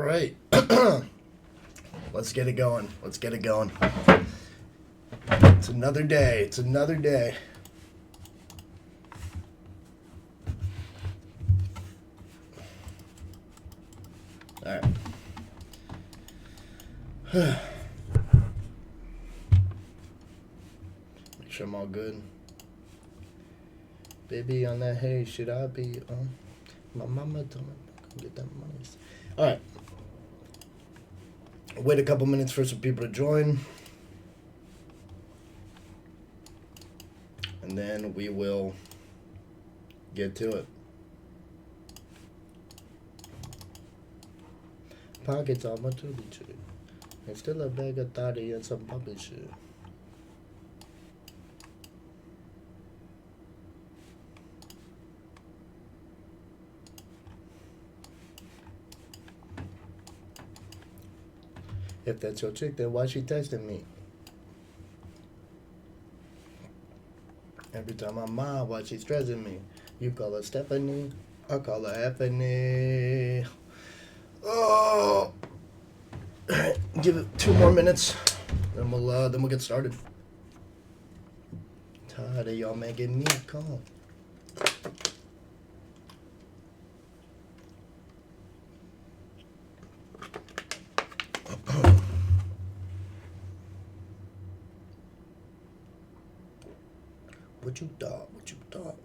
right. Let's get it going. Let's get it going. It's another day. It's another day. All right. Make sure I'm all good. Baby, on that hay, should I be on? My mama told me to get that money. All right. Wait a couple minutes for some people to join. And then we will get to it. Pockets on my tubby tree. And still a bag of thotty and some puppy shit. If that's your chick, then why she texting me? Every time I'm mad, why she stressing me? You call her Stephanie, I call her Effany. Oh, give it 2 more minutes, then we'll get started. Tired of y'all making me calm. What you thought? What you thought?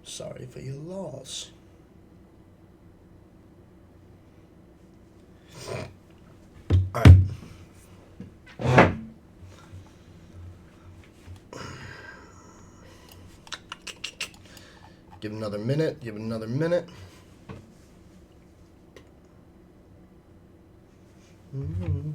Sorry for your loss. All right. Give it another minute. Give it another minute. Mm-hmm.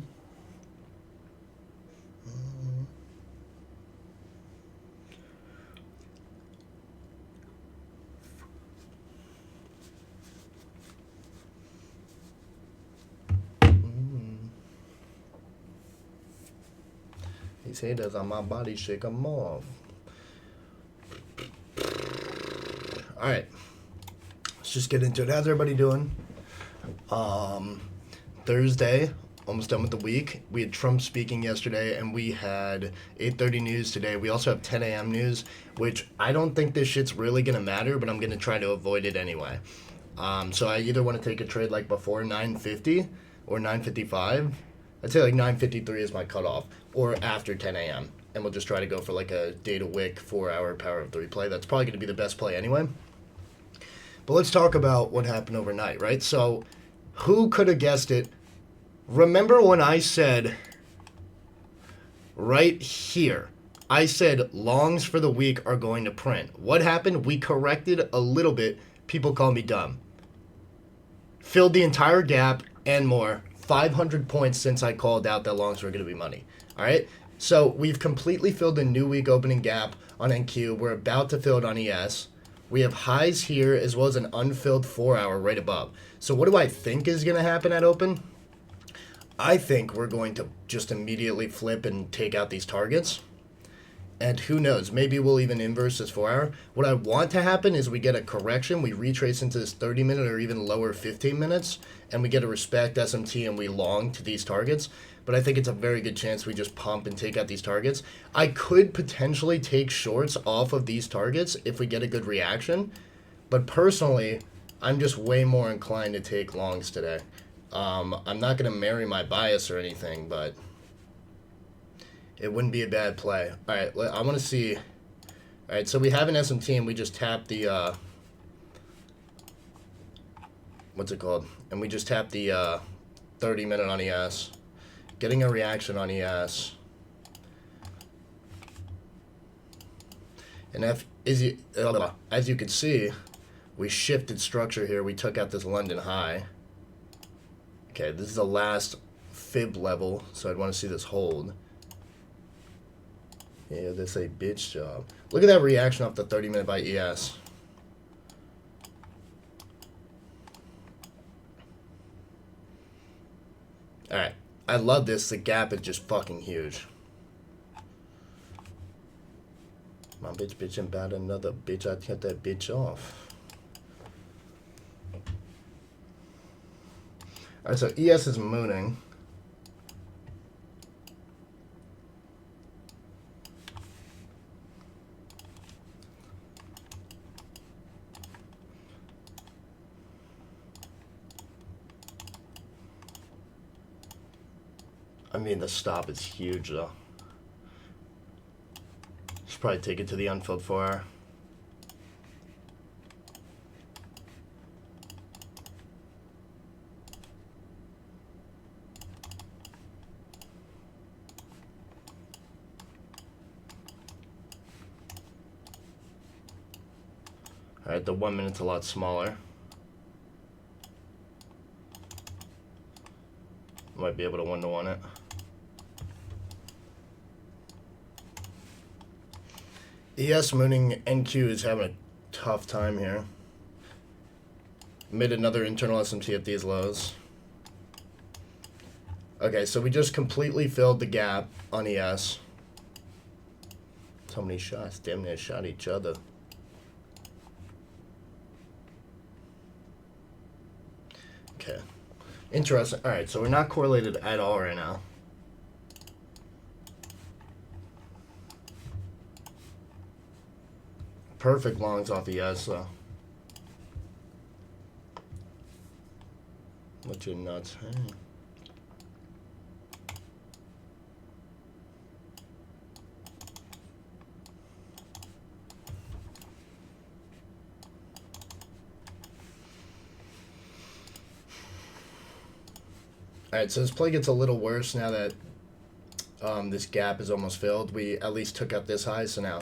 These haters on my body, shake them off. All right, let's just get into it. How's everybody doing? Thursday, almost done with the week. We had Trump speaking yesterday, and we had 8:30 news today. We also have 10 a.m. news, which I don't think this shit's really gonna matter, but I'm gonna try to avoid it anyway. So I either want to take a trade like before 9:50 or 9:55. I'd say like 9:53 is my cutoff, or after 10 a.m. And we'll just try to go for like a data wick 4-hour power of 3 play. That's probably going to be the best play anyway. But let's talk about what happened overnight, right? So who could have guessed it? Remember when I said right here, I said longs for the week are going to print. What happened? We corrected a little bit. People call me dumb. Filled the entire gap and more. 500 points since I called out that longs were going to be money. All right? So we've completely filled the new week opening gap on NQ. We're about to fill it on ES. We have highs here as well as an unfilled 4-hour right above. So what do I think is going to happen at open? I think we're going to just immediately flip and take out these targets. And who knows, maybe we'll even inverse this 4-hour. What I want to happen is we get a correction, we retrace into this 30-minute or even lower 15 minutes, and we get a respect SMT and we long to these targets. But I think it's a very good chance we just pump and take out these targets. I could potentially take shorts off of these targets if we get a good reaction. But personally, I'm just way more inclined to take longs today. I'm not going to marry my bias or anything, but it wouldn't be a bad play. All right, I want to see. All right, so we have an SMT and we just tap the, what's it called? And we just tap the 30-minute on ES. Getting a reaction on ES. And as you can see, we shifted structure here. We took out this London high. Okay, this is the last fib level, so I'd want to see this hold. Yeah, that's a bitch job. Look at that reaction off the 30-minute by ES. All right. I love this. The gap is just fucking huge. My bitch bitching about another bitch. I cut that bitch off. Alright, so ES is mooning. I mean, the stop is huge, though. Should probably take it to the unfilled 4-hour. Alright, the 1 minute's a lot smaller. Might be able to 1-to-1 it. ES mooning NQ is having a tough time here. Made another internal SMT at these lows. Okay, so we just completely filled the gap on ES. So many shots, damn near shot each other. Okay. Interesting. Alright, so we're not correlated at all right now. Perfect longs off ES, though. What you nuts? Hey. Alright, so this play gets a little worse now that this gap is almost filled. We at least took out this high, so now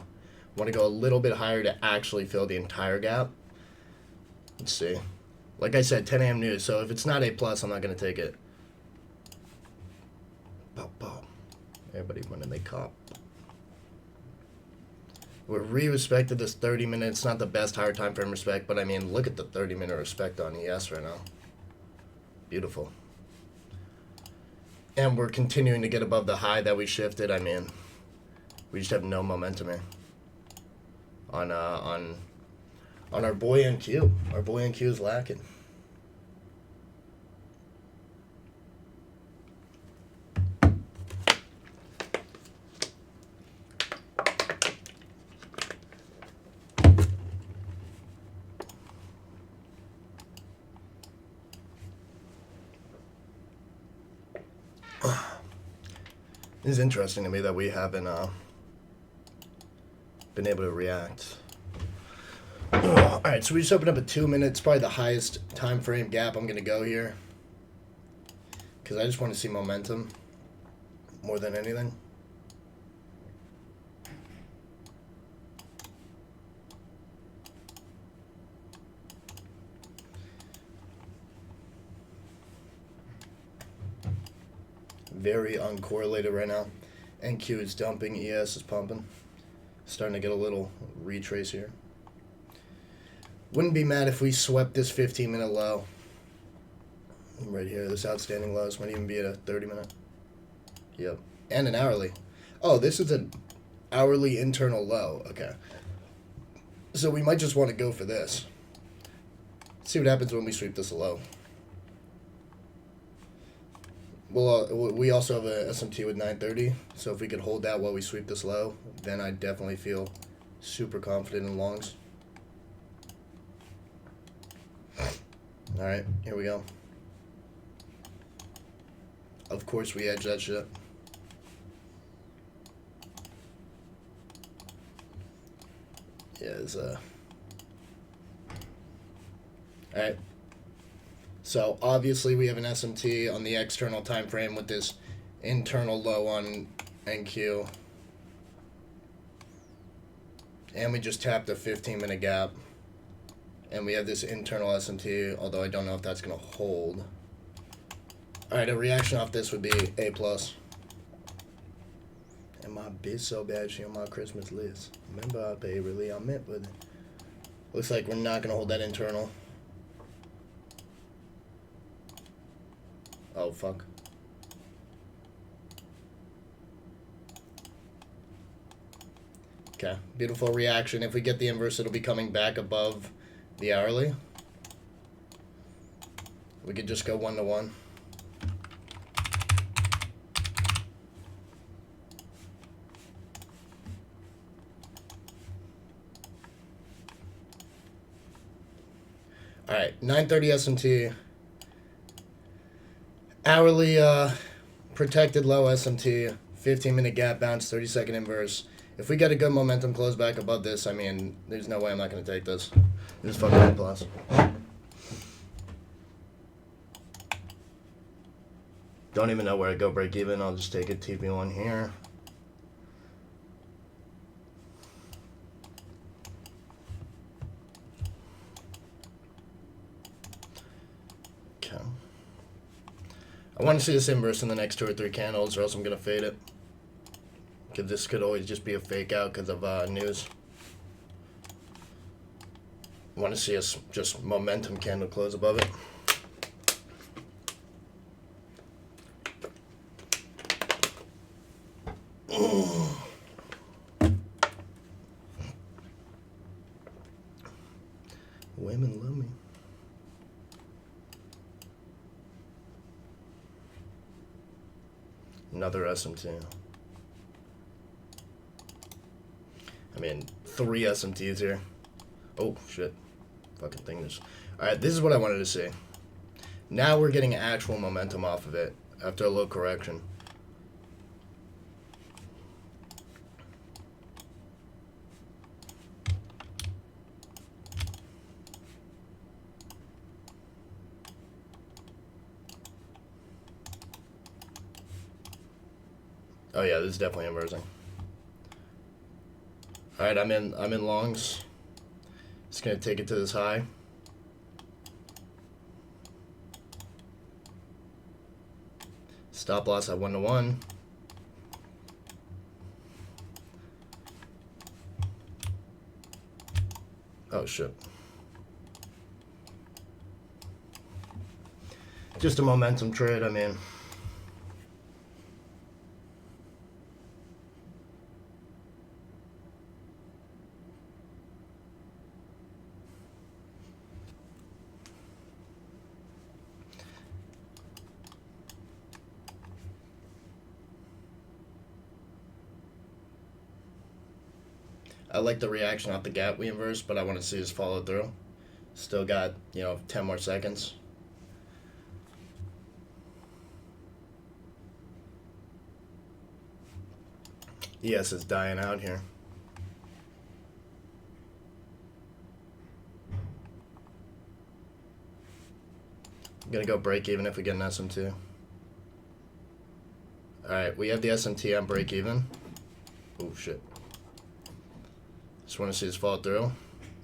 want to go a little bit higher to actually fill the entire gap. Let's see. Like I said, 10 a.m. news, so if it's not A+, I'm not going to take it. Bow, bow. Everybody running they cop. We're re-respected this 30 minutes. Not the best higher time frame respect, but I mean, look at the 30-minute respect on ES right now. Beautiful. And we're continuing to get above the high that we shifted. I mean, we just have no momentum here. On our boy NQ. Our boy NQ is lacking. It is interesting to me that we haven't been able to react. Alright, so we just opened up at 2 minutes, probably the highest time frame gap I'm going to go here. Because I just want to see momentum more than anything. Very uncorrelated right now. NQ is dumping, ES is pumping. Starting to get a little retrace here. Wouldn't be mad if we swept this 15-minute low. Right here, this outstanding lows might even be at a 30-minute. Yep. And an hourly. Oh, this is an hourly internal low. Okay. So we might just want to go for this. See what happens when we sweep this low. Well, we also have a SMT with 930, so if we could hold that while we sweep this low, then I definitely feel super confident in longs. Alright, here we go. Of course we edge that shit. Yeah, it's Alright. So obviously we have an SMT on the external time frame with this internal low on NQ. And we just tapped a 15-minute gap. And we have this internal SMT, although I don't know if that's going to hold. Alright, a reaction off this would be A+. And my bitch so bad she on my Christmas list. Remember I pay really, I meant with it. Looks like we're not going to hold that internal. Oh, fuck. Okay, beautiful reaction. If we get the inverse, it'll be coming back above the hourly. We could just go 1 to 1. All right, 930 SMT. Hourly protected low SMT. 15-minute gap bounce, 30-second inverse. If we get a good momentum close back above this, I mean, there's no way I'm not going to take this. This is fucking A plus. Don't even know where I go break even. I'll just take a TP1 here. Okay. I want to see this inverse in the next 2 or 3 candles, or else I'm going to fade it. Because this could always just be a fake out because of news. I want to see us just momentum candle close above it. Women love me. Another SMT. I mean, 3 SMTs here. Oh, shit. Fucking thing is... Alright, this is what I wanted to see. Now we're getting actual momentum off of it after a low correction. Oh yeah, this is definitely inversing. All right, I'm in longs. Just gonna take it to this high. Stop loss at 1 to 1. Oh shit. Just a momentum trade, I mean. I like the reaction off the gap we inversed, but I want to see us follow through. Still got, 10 more seconds. ES is dying out here. I'm gonna go break even if we get an SMT. Alright, we have the SMT on break even. Oh shit. Just want to see this fall through.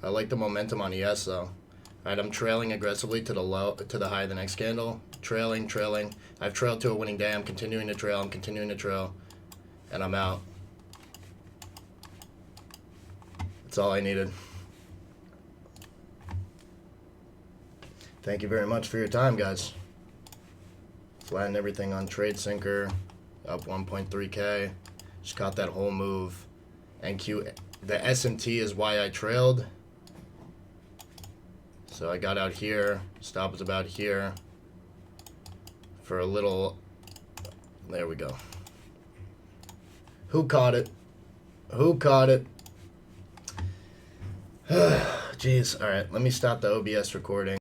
I like the momentum on ES though. Alright, I'm trailing aggressively to the high of the next candle. Trailing. I've trailed to a winning day. I'm continuing to trail. And I'm out. That's all I needed. Thank you very much for your time, guys. Flatten everything on TradeSync, up 1.3K. Just caught that whole move. NQ, the SMT is why I trailed. So I got out here. Stop was about here. For a little. There we go. Who caught it? Jeez. All right, let me stop the OBS recording.